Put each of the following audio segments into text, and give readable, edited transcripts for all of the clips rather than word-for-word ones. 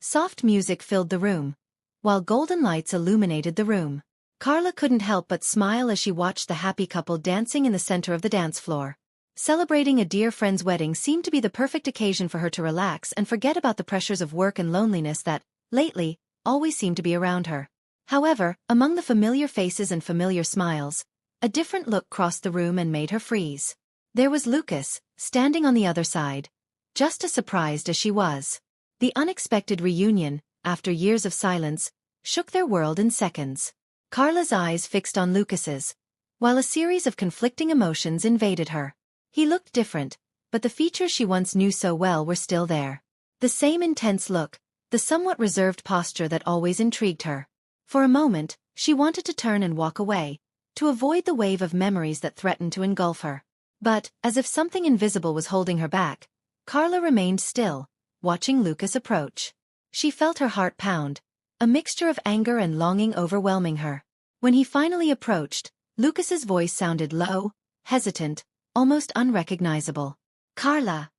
Soft music filled the room, while golden lights illuminated the room. Carla couldn't help but smile as she watched the happy couple dancing in the center of the dance floor. Celebrating a dear friend's wedding seemed to be the perfect occasion for her to relax and forget about the pressures of work and loneliness that, lately, always seemed to be around her. However, among the familiar faces and familiar smiles, a different look crossed the room and made her freeze. There was Lucas, standing on the other side, just as surprised as she was. The unexpected reunion, after years of silence, shook their world in seconds. Carla's eyes fixed on Lucas's, while a series of conflicting emotions invaded her. He looked different, but the features she once knew so well were still there. The same intense look, the somewhat reserved posture that always intrigued her. For a moment, she wanted to turn and walk away, to avoid the wave of memories that threatened to engulf her. But, as if something invisible was holding her back, Carla remained still, watching Lucas approach. She felt her heart pound, a mixture of anger and longing overwhelming her. When he finally approached, Lucas's voice sounded low, hesitant, almost unrecognizable. "Carla.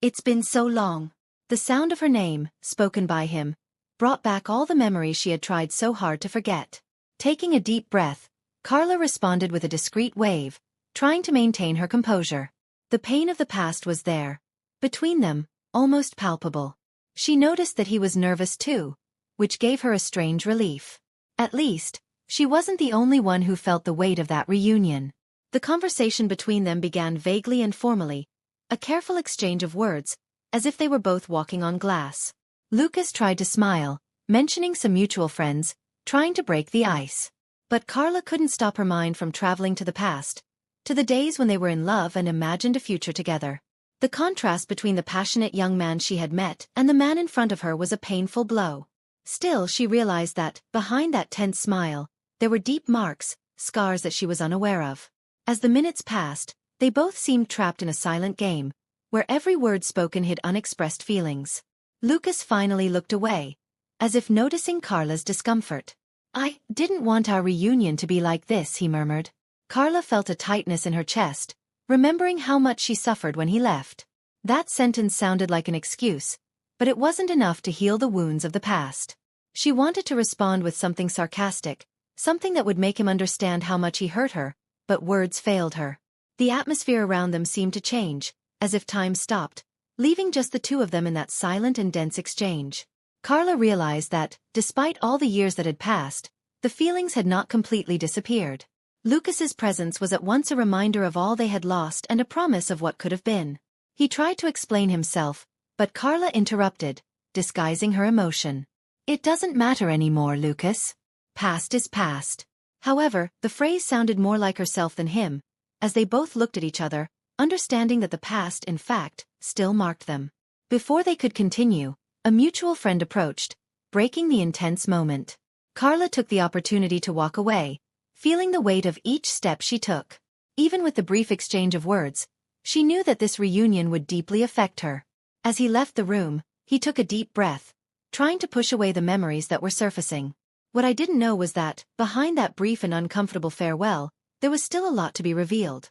It's been so long." The sound of her name, spoken by him, brought back all the memories she had tried so hard to forget. Taking a deep breath, Carla responded with a discreet wave, trying to maintain her composure. The pain of the past was there, between them, almost palpable. She noticed that he was nervous too, which gave her a strange relief. At least, she wasn't the only one who felt the weight of that reunion. The conversation between them began vaguely and formally, a careful exchange of words, as if they were both walking on glass. Lucas tried to smile, mentioning some mutual friends, trying to break the ice. But Carla couldn't stop her mind from traveling to the past, to the days when they were in love and imagined a future together. The contrast between the passionate young man she had met and the man in front of her was a painful blow. Still, she realized that, behind that tense smile, there were deep marks, scars that she was unaware of. As the minutes passed, they both seemed trapped in a silent game, where every word spoken hid unexpressed feelings. Lucas finally looked away, as if noticing Carla's discomfort. "I didn't want our reunion to be like this," he murmured. Carla felt a tightness in her chest, remembering how much she suffered when he left. That sentence sounded like an excuse, but it wasn't enough to heal the wounds of the past. She wanted to respond with something sarcastic, something that would make him understand how much he hurt her, but words failed her. The atmosphere around them seemed to change, as if time stopped, leaving just the two of them in that silent and dense exchange. Carla realized that, despite all the years that had passed, the feelings had not completely disappeared. Lucas's presence was at once a reminder of all they had lost and a promise of what could have been. He tried to explain himself, but Carla interrupted, disguising her emotion. "It doesn't matter anymore, Lucas. Past is past." However, the phrase sounded more like herself than him, as they both looked at each other, understanding that the past, in fact, still marked them. Before they could continue, a mutual friend approached, breaking the intense moment. Carla took the opportunity to walk away, feeling the weight of each step she took. Even with the brief exchange of words, she knew that this reunion would deeply affect her. As he left the room, he took a deep breath, trying to push away the memories that were surfacing. What I didn't know was that, behind that brief and uncomfortable farewell, there was still a lot to be revealed.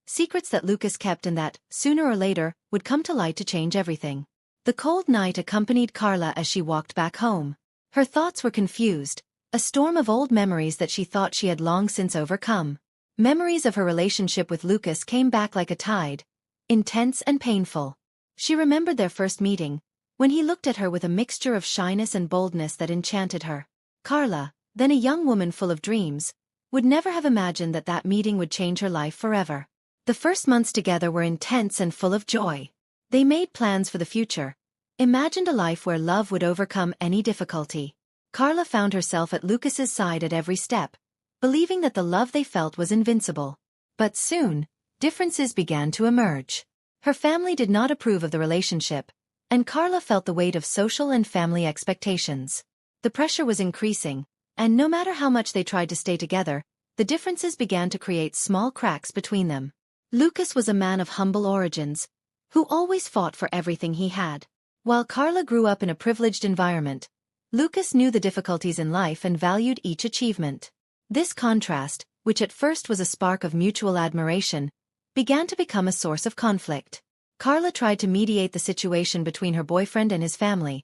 Secrets that Lucas kept and that, sooner or later, would come to light to change everything. The cold night accompanied Carla as she walked back home. Her thoughts were confused, a storm of old memories that she thought she had long since overcome. Memories of her relationship with Lucas came back like a tide, intense and painful. She remembered their first meeting, when he looked at her with a mixture of shyness and boldness that enchanted her. Carla, then a young woman full of dreams, would never have imagined that that meeting would change her life forever. The first months together were intense and full of joy. They made plans for the future, imagined a life where love would overcome any difficulty. Carla found herself at Lucas's side at every step, believing that the love they felt was invincible. But soon, differences began to emerge. Her family did not approve of the relationship, and Carla felt the weight of social and family expectations. The pressure was increasing, and no matter how much they tried to stay together, the differences began to create small cracks between them. Lucas was a man of humble origins, who always fought for everything he had. While Carla grew up in a privileged environment, Lucas knew the difficulties in life and valued each achievement. This contrast, which at first was a spark of mutual admiration, began to become a source of conflict. Carla tried to mediate the situation between her boyfriend and his family,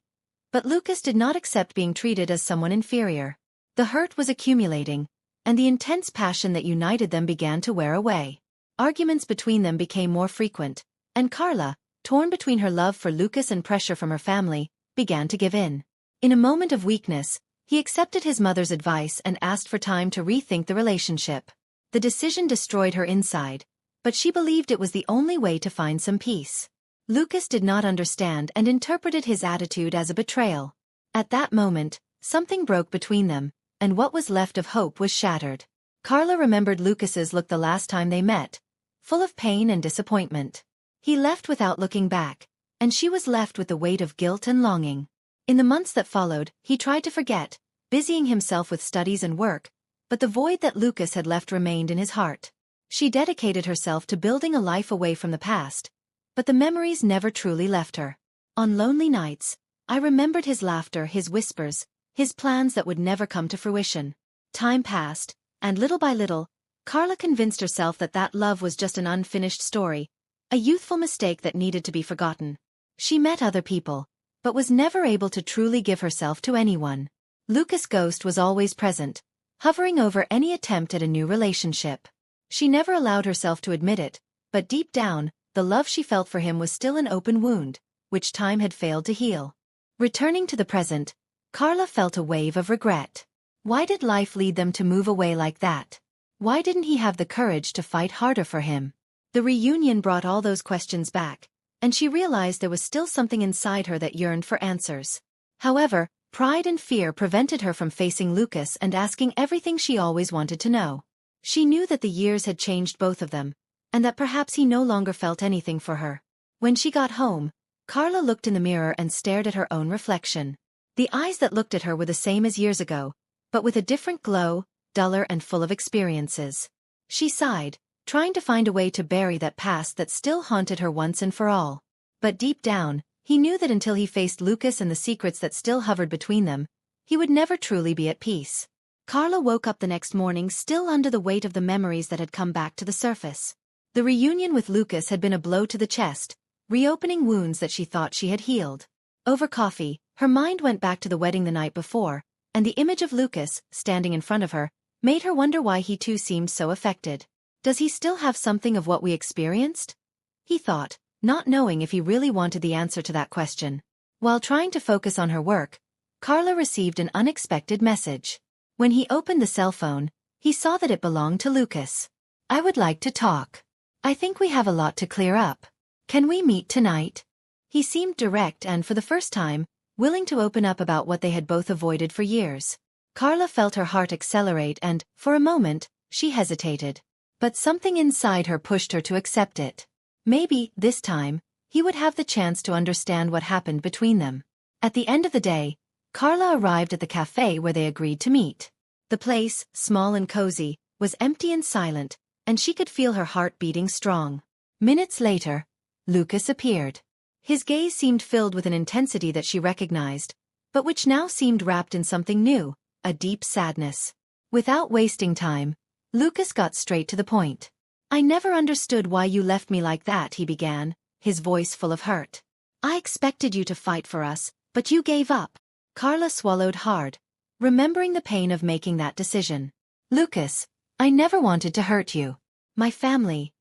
But Lucas did not accept being treated as someone inferior. The hurt was accumulating, and the intense passion that united them began to wear away. Arguments between them became more frequent, and Carla, torn between her love for Lucas and pressure from her family, began to give in. In a moment of weakness, he accepted his mother's advice and asked for time to rethink the relationship. The decision destroyed her inside, but she believed it was the only way to find some peace. Lucas did not understand and interpreted his attitude as a betrayal. At that moment, something broke between them, and what was left of hope was shattered. Carla remembered Lucas's look the last time they met, full of pain and disappointment. He left without looking back, and she was left with the weight of guilt and longing. In the months that followed, he tried to forget, busying himself with studies and work, but the void that Lucas had left remained in his heart. She dedicated herself to building a life away from the past, but the memories never truly left her. On lonely nights, I remembered his laughter, his whispers, his plans that would never come to fruition. Time passed, and little by little, Carla convinced herself that that love was just an unfinished story, a youthful mistake that needed to be forgotten. She met other people, but was never able to truly give herself to anyone. Lucas' ghost was always present, hovering over any attempt at a new relationship. She never allowed herself to admit it, but deep down, the love she felt for him was still an open wound, which time had failed to heal. Returning to the present, Carla felt a wave of regret. Why did life lead them to move away like that? Why didn't he have the courage to fight harder for him? The reunion brought all those questions back, and she realized there was still something inside her that yearned for answers. However, pride and fear prevented her from facing Lucas and asking everything she always wanted to know. She knew that the years had changed both of them, and that perhaps he no longer felt anything for her. When she got home, Carla looked in the mirror and stared at her own reflection. The eyes that looked at her were the same as years ago, but with a different glow, duller and full of experiences. She sighed, trying to find a way to bury that past that still haunted her once and for all. But deep down, he knew that until he faced Lucas and the secrets that still hovered between them, he would never truly be at peace. Carla woke up the next morning still under the weight of the memories that had come back to the surface. The reunion with Lucas had been a blow to the chest, reopening wounds that she thought she had healed. Over coffee, her mind went back to the wedding the night before, and the image of Lucas, standing in front of her, made her wonder why he too seemed so affected. Does he still have something of what we experienced? He thought, not knowing if he really wanted the answer to that question. While trying to focus on her work, Carla received an unexpected message. When he opened the cell phone, he saw that it belonged to Lucas. "I would like to talk. I think we have a lot to clear up. Can we meet tonight?" He seemed direct and, for the first time, willing to open up about what they had both avoided for years. Carla felt her heart accelerate and, for a moment, she hesitated. But something inside her pushed her to accept it. Maybe, this time, he would have the chance to understand what happened between them. At the end of the day, Carla arrived at the cafe where they agreed to meet. The place, small and cozy, was empty and silent, and she could feel her heart beating strong. Minutes later, Lucas appeared. His gaze seemed filled with an intensity that she recognized, but which now seemed wrapped in something new, a deep sadness. Without wasting time, Lucas got straight to the point. "I never understood why you left me like that," he began, his voice full of hurt. "I expected you to fight for us, but you gave up." Carla swallowed hard, remembering the pain of making that decision. "Lucas, I never wanted to hurt you. My family.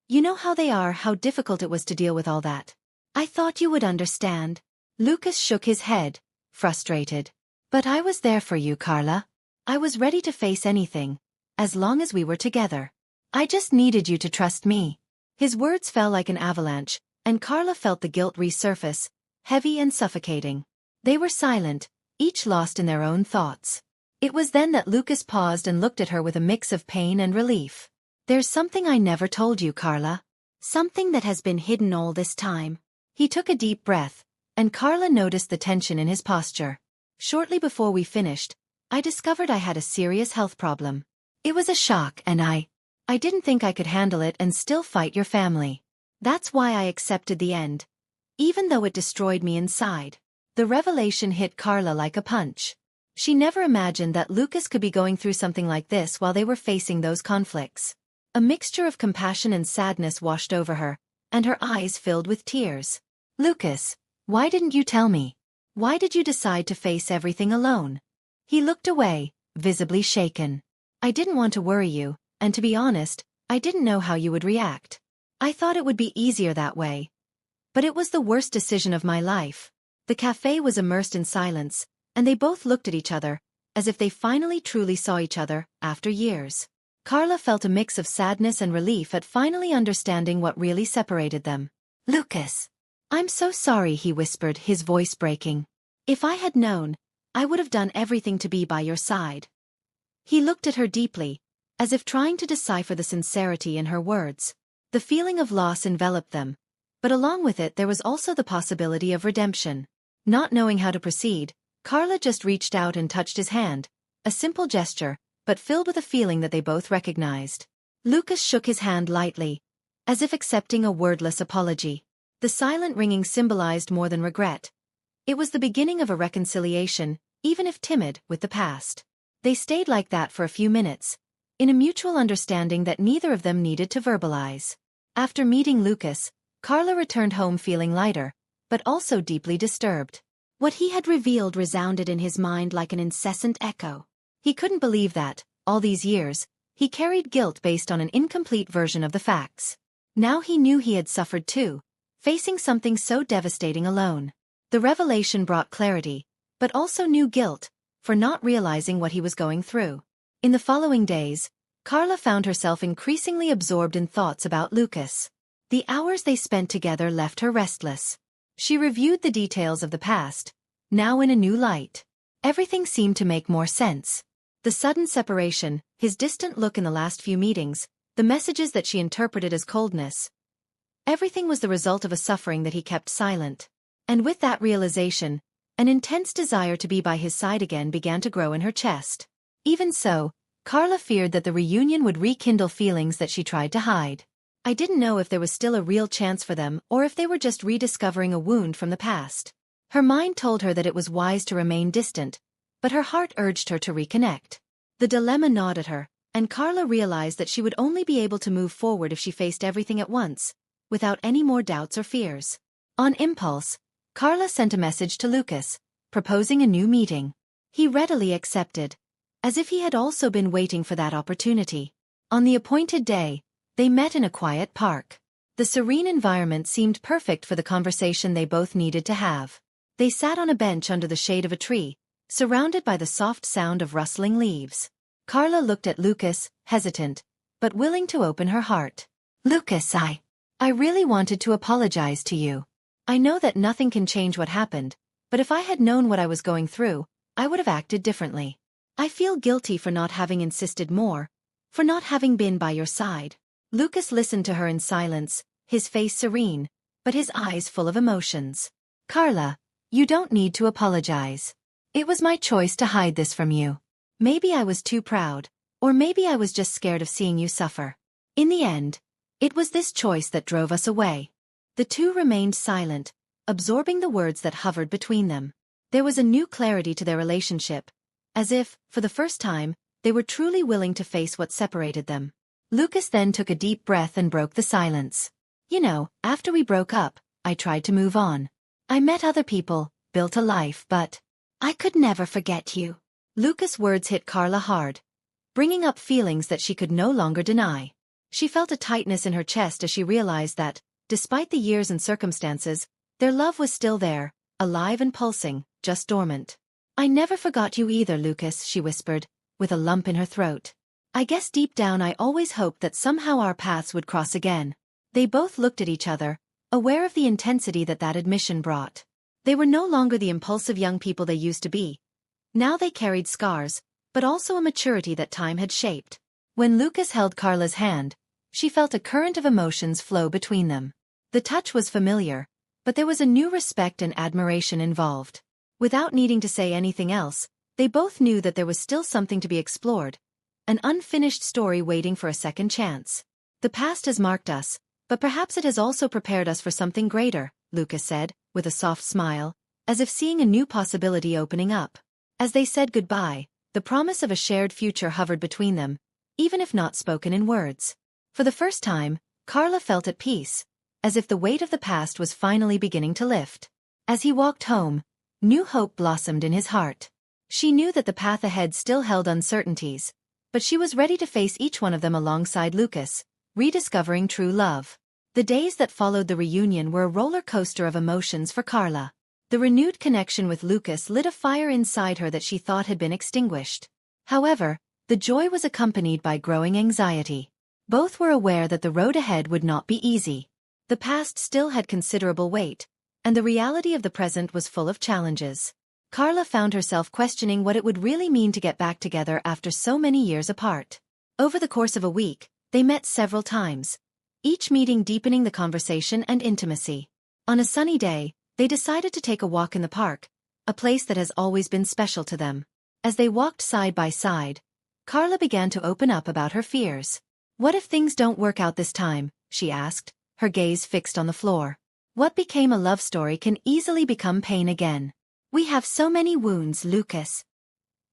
You know how they are, how difficult it was to deal with all that. I thought you would understand." Lucas shook his head, frustrated. "But I was there for you, Carla. I was ready to face anything, as long as we were together. I just needed you to trust me." His words fell like an avalanche, and Carla felt the guilt resurface, heavy and suffocating. They were silent, each lost in their own thoughts. It was then that Lucas paused and looked at her with a mix of pain and relief. "There's something I never told you, Carla. Something that has been hidden all this time." He took a deep breath, and Carla noticed the tension in his posture. "Shortly before we finished, I discovered I had a serious health problem. It was a shock and I didn't think I could handle it and still fight your family. That's why I accepted the end, even though it destroyed me inside." The revelation hit Carla like a punch. She never imagined that Lucas could be going through something like this while they were facing those conflicts. A mixture of compassion and sadness washed over her, and her eyes filled with tears. "Lucas, why didn't you tell me? Why did you decide to face everything alone? He looked away, visibly shaken. I didn't want to worry you, and to be honest, I didn't know how you would react. I thought it would be easier that way. But it was the worst decision of my life. The cafe was immersed in silence, and they both looked at each other, as if they finally truly saw each other, after years. Carla felt a mix of sadness and relief at finally understanding what really separated them. Lucas. I'm so sorry, he whispered, his voice breaking. If I had known, I would have done everything to be by your side. He looked at her deeply, as if trying to decipher the sincerity in her words. The feeling of loss enveloped them, but along with it there was also the possibility of redemption. Not knowing how to proceed, Carla just reached out and touched his hand, a simple gesture, but filled with a feeling that they both recognized. Lucas shook his hand lightly, as if accepting a wordless apology. The silent ringing symbolized more than regret. It was the beginning of a reconciliation, even if timid, with the past. They stayed like that for a few minutes, in a mutual understanding that neither of them needed to verbalize. After meeting Lucas, Carla returned home feeling lighter, but also deeply disturbed. What he had revealed resounded in his mind like an incessant echo. He couldn't believe that, all these years, he carried guilt based on an incomplete version of the facts. Now he knew he had suffered too, facing something so devastating alone. The revelation brought clarity, but also new guilt, for not realizing what he was going through. In the following days, Carla found herself increasingly absorbed in thoughts about Lucas. The hours they spent together left her restless. She reviewed the details of the past, now in a new light. Everything seemed to make more sense. The sudden separation, his distant look in the last few meetings, the messages that she interpreted as coldness. Everything was the result of a suffering that he kept silent. And with that realization, an intense desire to be by his side again began to grow in her chest. Even so, Carla feared that the reunion would rekindle feelings that she tried to hide. I didn't know if there was still a real chance for them or if they were just rediscovering a wound from the past. Her mind told her that it was wise to remain distant, but her heart urged her to reconnect. The dilemma gnawed at her, and Carla realized that she would only be able to move forward if she faced everything at once, without any more doubts or fears. On impulse, Carla sent a message to Lucas, proposing a new meeting. He readily accepted, as if he had also been waiting for that opportunity. On the appointed day, they met in a quiet park. The serene environment seemed perfect for the conversation they both needed to have. They sat on a bench under the shade of a tree, surrounded by the soft sound of rustling leaves. Carla looked at Lucas, hesitant, but willing to open her heart. Lucas, I really wanted to apologize to you. I know that nothing can change what happened, but if I had known what I was going through, I would have acted differently. I feel guilty for not having insisted more, for not having been by your side. Lucas listened to her in silence, his face serene, but his eyes full of emotions. Carla, you don't need to apologize. It was my choice to hide this from you. Maybe I was too proud, or maybe I was just scared of seeing you suffer. In the end, it was this choice that drove us away. The two remained silent, absorbing the words that hovered between them. There was a new clarity to their relationship, as if, for the first time, they were truly willing to face what separated them. Lucas then took a deep breath and broke the silence. You know, after we broke up, I tried to move on. I met other people, built a life, but I could never forget you. Lucas' words hit Carla hard, bringing up feelings that she could no longer deny. She felt a tightness in her chest as she realized that, despite the years and circumstances, their love was still there, alive and pulsing, just dormant. I never forgot you either, Lucas, she whispered, with a lump in her throat. I guess deep down I always hoped that somehow our paths would cross again. They both looked at each other, aware of the intensity that admission brought. They were no longer the impulsive young people they used to be. Now they carried scars, but also a maturity that time had shaped. When Lucas held Carla's hand, she felt a current of emotions flow between them. The touch was familiar, but there was a new respect and admiration involved. Without needing to say anything else, they both knew that there was still something to be explored, an unfinished story waiting for a second chance. The past has marked us, but perhaps it has also prepared us for something greater, Lucas said, with a soft smile, as if seeing a new possibility opening up. As they said goodbye, the promise of a shared future hovered between them, even if not spoken in words. For the first time, Carla felt at peace, as if the weight of the past was finally beginning to lift. As he walked home, New hope blossomed in his heart. She knew that the path ahead still held uncertainties, but she was ready to face each one of them alongside Lucas, rediscovering true love. The days that followed the reunion were a roller coaster of emotions for Carla. The renewed connection with Lucas lit a fire inside her that she thought had been extinguished. However, the joy was accompanied by growing anxiety. Both were aware that the road ahead would not be easy. The past still had considerable weight, and the reality of the present was full of challenges. Carla found herself questioning what it would really mean to get back together after so many years apart. Over the course of a week, they met several times, each meeting deepening the conversation and intimacy. On a sunny day, they decided to take a walk in the park, a place that has always been special to them. As they walked side by side, Carla began to open up about her fears. "What if things don't work out this time?" she asked, her gaze fixed on the floor. "What became a love story can easily become pain again. We have so many wounds, Lucas."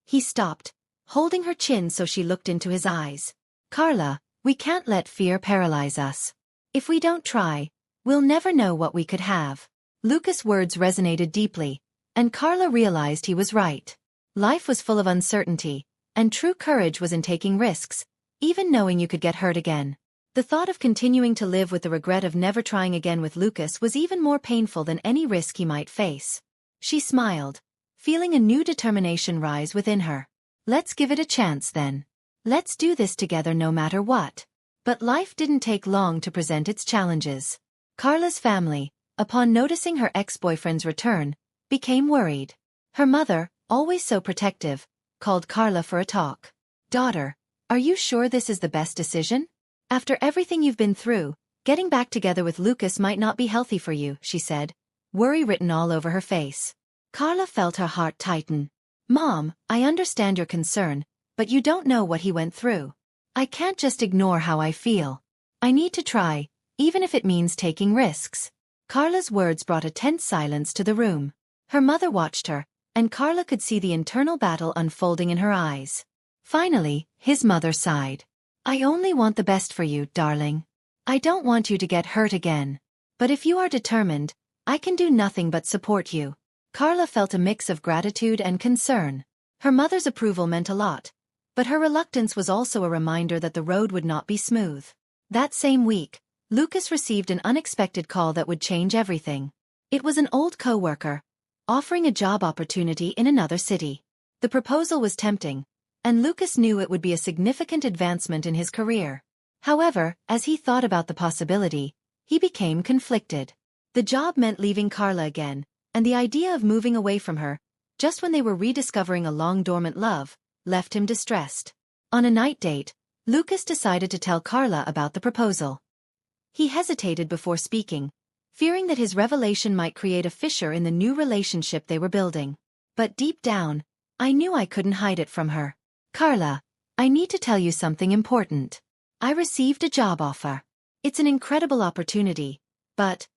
He stopped, holding her chin so she looked into his eyes. "Carla, we can't let fear paralyze us. If we don't try, we'll never know what we could have." Lucas' words resonated deeply, and Carla realized he was right. Life was full of uncertainty, and true courage was in taking risks, even knowing you could get hurt again. The thought of continuing to live with the regret of never trying again with Lucas was even more painful than any risk he might face. She smiled, feeling a new determination rise within her. "Let's give it a chance then. Let's do this together no matter what." But life didn't take long to present its challenges. Carla's family, upon noticing her ex-boyfriend's return, became worried. Her mother, always so protective, called Carla for a talk. "Daughter, are you sure this is the best decision? After everything you've been through, getting back together with Lucas might not be healthy for you," she said, worry written all over her face. Carla felt her heart tighten. "Mom, I understand your concern, but you don't know what he went through. I can't just ignore how I feel. I need to try, even if it means taking risks." Carla's words brought a tense silence to the room. Her mother watched her, and Carla could see the internal battle unfolding in her eyes. Finally, his mother sighed. "I only want the best for you, darling. I don't want you to get hurt again. But if you are determined, I can do nothing but support you." Carla felt a mix of gratitude and concern. Her mother's approval meant a lot, but her reluctance was also a reminder that the road would not be smooth. That same week, Lucas received an unexpected call that would change everything. It was an old co-worker, offering a job opportunity in another city. The proposal was tempting, and Lucas knew it would be a significant advancement in his career. However, as he thought about the possibility, he became conflicted. The job meant leaving Carla again, and the idea of moving away from her, just when they were rediscovering a long-dormant love, left him distressed. On a night date, Lucas decided to tell Carla about the proposal. He hesitated before speaking, fearing that his revelation might create a fissure in the new relationship they were building. But deep down, I knew I couldn't hide it from her. "Carla, I need to tell you something important. I received a job offer. It's an incredible opportunity, but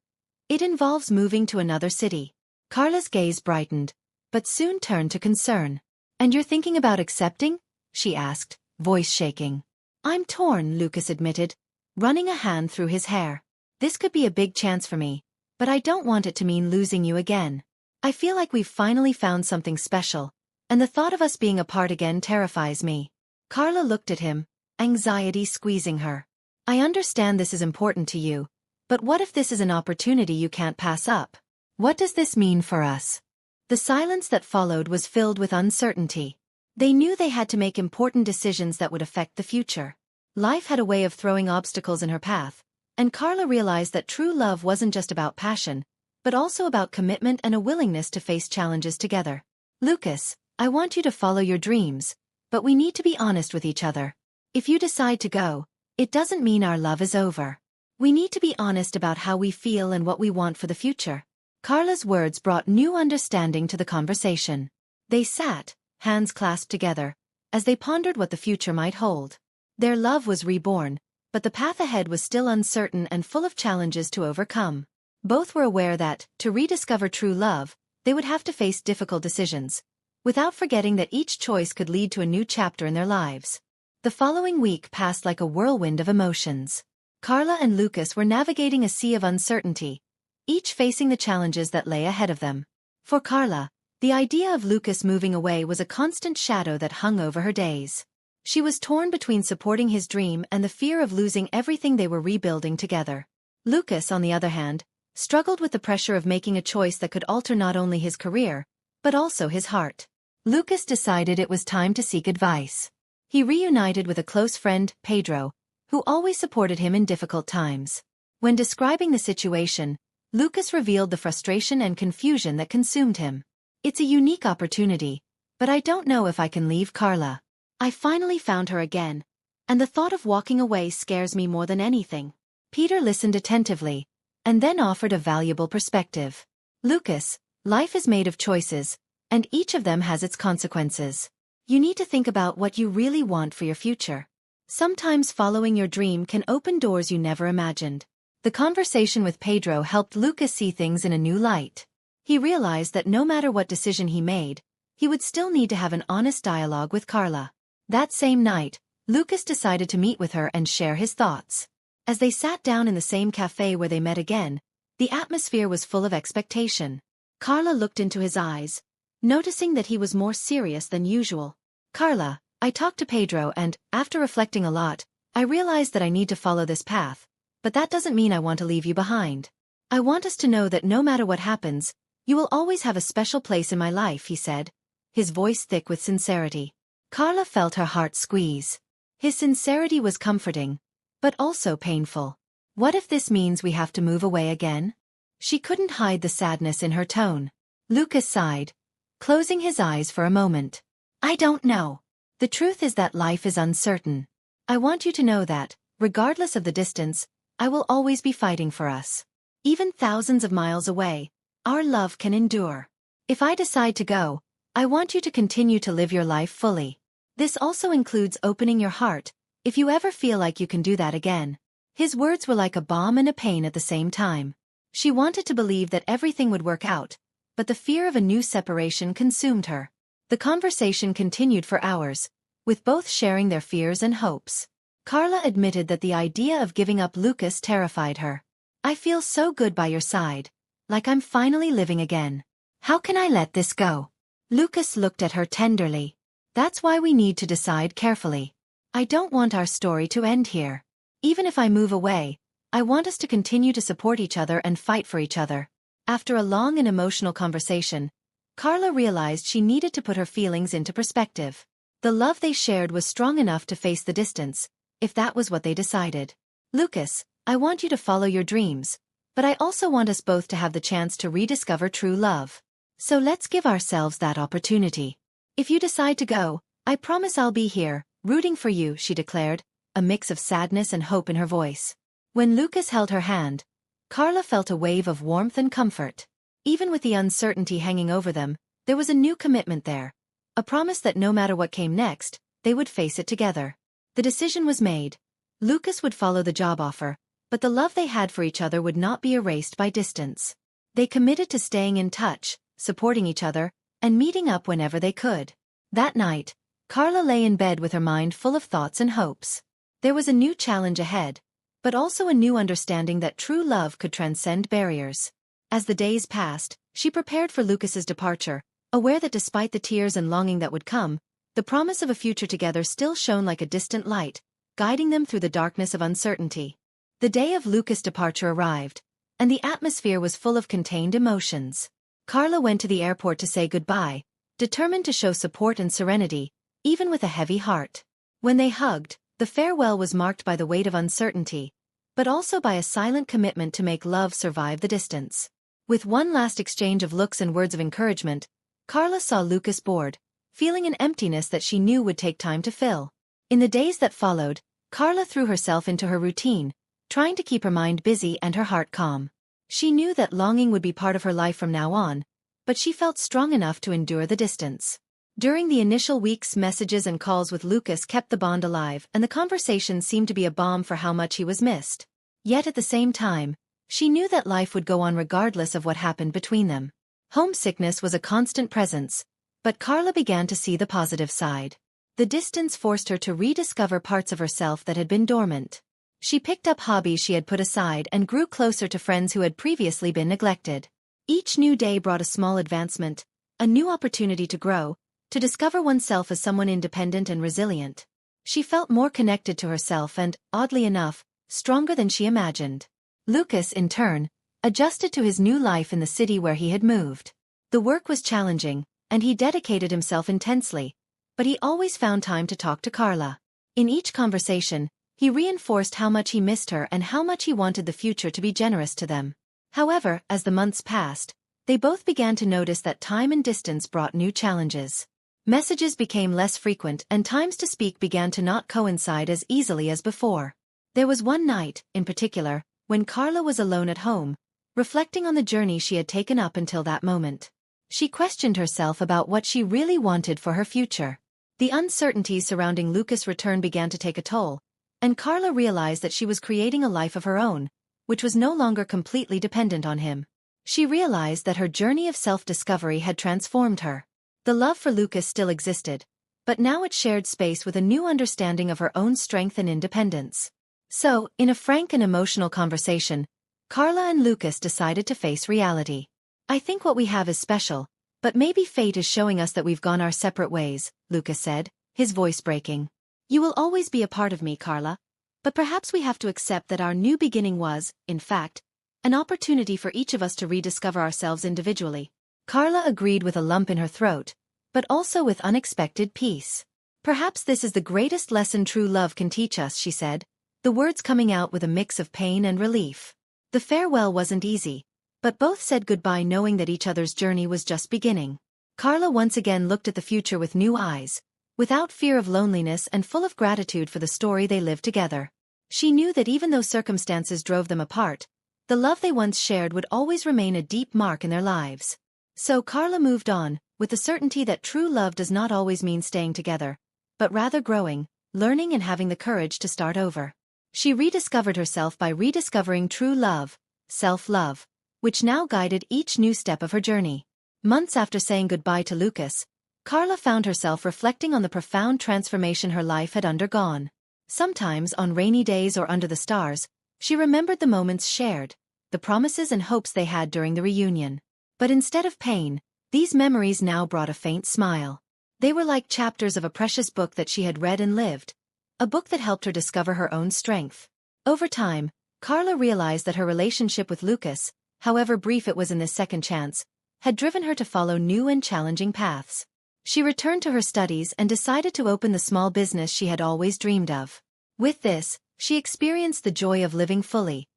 it involves moving to another city." Carla's gaze brightened, but soon turned to concern. "And you're thinking about accepting?" she asked, voice shaking. "I'm torn," Lucas admitted, running a hand through his hair. "This could be a big chance for me, but I don't want it to mean losing you again. I feel like we've finally found something special, and the thought of us being apart again terrifies me." Carla looked at him, anxiety squeezing her. "I understand this is important to you, but what if this is an opportunity you can't pass up? What does this mean for us?" The silence that followed was filled with uncertainty. They knew they had to make important decisions that would affect the future. Life had a way of throwing obstacles in her path, and Carla realized that true love wasn't just about passion, but also about commitment and a willingness to face challenges together. "Lucas, I want you to follow your dreams, but we need to be honest with each other. If you decide to go, it doesn't mean our love is over. We need to be honest about how we feel and what we want for the future." Carla's words brought new understanding to the conversation. They sat, hands clasped together, as they pondered what the future might hold. Their love was reborn, but the path ahead was still uncertain and full of challenges to overcome. Both were aware that, to rediscover true love, they would have to face difficult decisions, without forgetting that each choice could lead to a new chapter in their lives. The following week passed like a whirlwind of emotions. Carla and Lucas were navigating a sea of uncertainty, each facing the challenges that lay ahead of them. For Carla, The idea of Lucas moving away was a constant shadow that hung over her days. She was torn between supporting his dream and the fear of losing everything they were rebuilding together. Lucas, on the other hand, struggled with the pressure of making a choice that could alter not only his career, but also his heart. Lucas decided it was time to seek advice. He reunited with a close friend, Pedro, who always supported him in difficult times. When describing the situation, Lucas revealed the frustration and confusion that consumed him. It's a unique opportunity, but I don't know if I can leave Carla. I finally found her again, and the thought of walking away scares me more than anything. Peter listened attentively, and then offered a valuable perspective. Lucas, life is made of choices, and each of them has its consequences. You need to think about what you really want for your future. Sometimes following your dream can open doors you never imagined. The conversation with Pedro helped Lucas see things in a new light. He realized that no matter what decision he made, he would still need to have an honest dialogue with Carla. That same night, Lucas decided to meet with her and share his thoughts. As they sat down in the same cafe where they met again, the atmosphere was full of expectation. Carla looked into his eyes, noticing that he was more serious than usual. Carla, I talked to Pedro and, after reflecting a lot, I realized that I need to follow this path, but that doesn't mean I want to leave you behind. I want us to know that no matter what happens, you will always have a special place in my life, he said, his voice thick with sincerity. Carla felt her heart squeeze. His sincerity was comforting, but also painful. What if this means we have to move away again? She couldn't hide the sadness in her tone. Lucas sighed, closing his eyes for a moment. I don't know. The truth is that life is uncertain. I want you to know that, regardless of the distance, I will always be fighting for us. Even thousands of miles away, our love can endure. If I decide to go, I want you to continue to live your life fully. This also includes opening your heart, if you ever feel like you can do that again. His words were like a balm and a pain at the same time. She wanted to believe that everything would work out, but the fear of a new separation consumed her. The conversation continued for hours, with both sharing their fears and hopes. Carla admitted that the idea of giving up Lucas terrified her. I feel so good by your side, like I'm finally living again. How can I let this go? Lucas looked at her tenderly. That's why we need to decide carefully. I don't want our story to end here. Even if I move away, I want us to continue to support each other and fight for each other. After a long and emotional conversation, Carla realized she needed to put her feelings into perspective. The love they shared was strong enough to face the distance, if that was what they decided. Lucas, I want you to follow your dreams, but I also want us both to have the chance to rediscover true love. So let's give ourselves that opportunity. If you decide to go, I promise I'll be here, rooting for you, she declared, a mix of sadness and hope in her voice. When Lucas held her hand, Carla felt a wave of warmth and comfort. Even with the uncertainty hanging over them, there was a new commitment there, a promise that no matter what came next, they would face it together. The decision was made. Lucas would follow the job offer, but the love they had for each other would not be erased by distance. They committed to staying in touch, supporting each other, and meeting up whenever they could. That night, Carla lay in bed with her mind full of thoughts and hopes. There was a new challenge ahead, but also a new understanding that true love could transcend barriers. As the days passed, she prepared for Lucas's departure, aware that despite the tears and longing that would come, the promise of a future together still shone like a distant light, guiding them through the darkness of uncertainty. The day of Lucas' departure arrived, and the atmosphere was full of contained emotions. Carla went to the airport to say goodbye, determined to show support and serenity, even with a heavy heart. When they hugged, the farewell was marked by the weight of uncertainty, but also by a silent commitment to make love survive the distance. With one last exchange of looks and words of encouragement, Carla saw Lucas board, feeling an emptiness that she knew would take time to fill. In the days that followed, Carla threw herself into her routine, trying to keep her mind busy and her heart calm. She knew that longing would be part of her life from now on, but she felt strong enough to endure the distance. During the initial weeks, messages and calls with Lucas kept the bond alive, and the conversation seemed to be a balm for how much he was missed. Yet at the same time, she knew that life would go on regardless of what happened between them. Homesickness was a constant presence, but Carla began to see the positive side. The distance forced her to rediscover parts of herself that had been dormant. She picked up hobbies she had put aside and grew closer to friends who had previously been neglected. Each new day brought a small advancement, a new opportunity to grow, to discover oneself as someone independent and resilient. She felt more connected to herself and, oddly enough, stronger than she imagined. Lucas, in turn, adjusted to his new life in the city where he had moved. The work was challenging, and he dedicated himself intensely, but he always found time to talk to Carla. In each conversation, he reinforced how much he missed her and how much he wanted the future to be generous to them. However, as the months passed, they both began to notice that time and distance brought new challenges. Messages became less frequent and times to speak began to not coincide as easily as before. There was one night, in particular, when Carla was alone at home, reflecting on the journey she had taken up until that moment. She questioned herself about what she really wanted for her future. The uncertainties surrounding Lucas' return began to take a toll, and Carla realized that she was creating a life of her own, which was no longer completely dependent on him. She realized that her journey of self-discovery had transformed her. The love for Lucas still existed, but now it shared space with a new understanding of her own strength and independence. So, in a frank and emotional conversation, Carla and Lucas decided to face reality. "I think what we have is special, but maybe fate is showing us that we've gone our separate ways," Lucas said, his voice breaking. "You will always be a part of me, Carla, but perhaps we have to accept that our new beginning was, in fact, an opportunity for each of us to rediscover ourselves individually." Carla agreed with a lump in her throat, but also with unexpected peace. "Perhaps this is the greatest lesson true love can teach us," she said, the words coming out with a mix of pain and relief. The farewell wasn't easy, but both said goodbye knowing that each other's journey was just beginning. Carla once again looked at the future with new eyes, without fear of loneliness and full of gratitude for the story they lived together. She knew that even though circumstances drove them apart, the love they once shared would always remain a deep mark in their lives. So Carla moved on, with the certainty that true love does not always mean staying together, but rather growing, learning and having the courage to start over. She rediscovered herself by rediscovering true love, self-love, which now guided each new step of her journey. Months after saying goodbye to Lucas, Carla found herself reflecting on the profound transformation her life had undergone. Sometimes, on rainy days or under the stars, she remembered the moments shared, the promises and hopes they had during the reunion. But instead of pain, these memories now brought a faint smile. They were like chapters of a precious book that she had read and lived, a book that helped her discover her own strength. Over time, Carla realized that her relationship with Lucas, however brief it was in this second chance, had driven her to follow new and challenging paths. She returned to her studies and decided to open the small business she had always dreamed of. With this, she experienced the joy of living fully,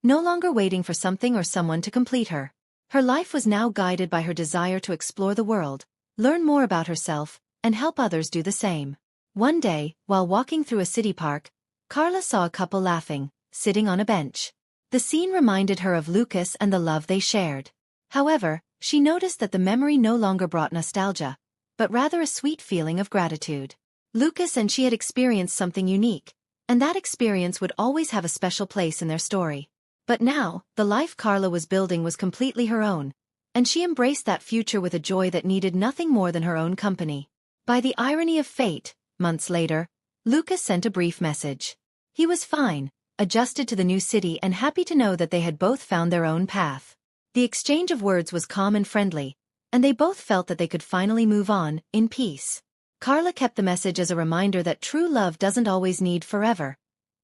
no longer waiting for something or someone to complete her. Her life was now guided by her desire to explore the world, learn more about herself, and help others do the same. One day, while walking through a city park, Carla saw a couple laughing, sitting on a bench. The scene reminded her of Lucas and the love they shared. However, she noticed that the memory no longer brought nostalgia, but rather a sweet feeling of gratitude. Lucas and she had experienced something unique, and that experience would always have a special place in their story. But now, the life Carla was building was completely her own, and she embraced that future with a joy that needed nothing more than her own company. By the irony of fate, months later, Lucas sent a brief message. He was fine, adjusted to the new city and happy to know that they had both found their own path. The exchange of words was calm and friendly, and they both felt that they could finally move on, in peace. Carla kept the message as a reminder that true love doesn't always need forever.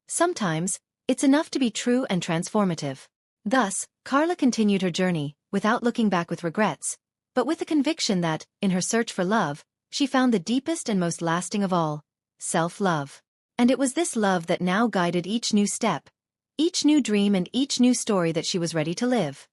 Sometimes, it's enough to be true and transformative. Thus, Carla continued her journey, without looking back with regrets, but with the conviction that, in her search for love, she found the deepest and most lasting of all, self-love. And it was this love that now guided each new step, each new dream and each new story that she was ready to live.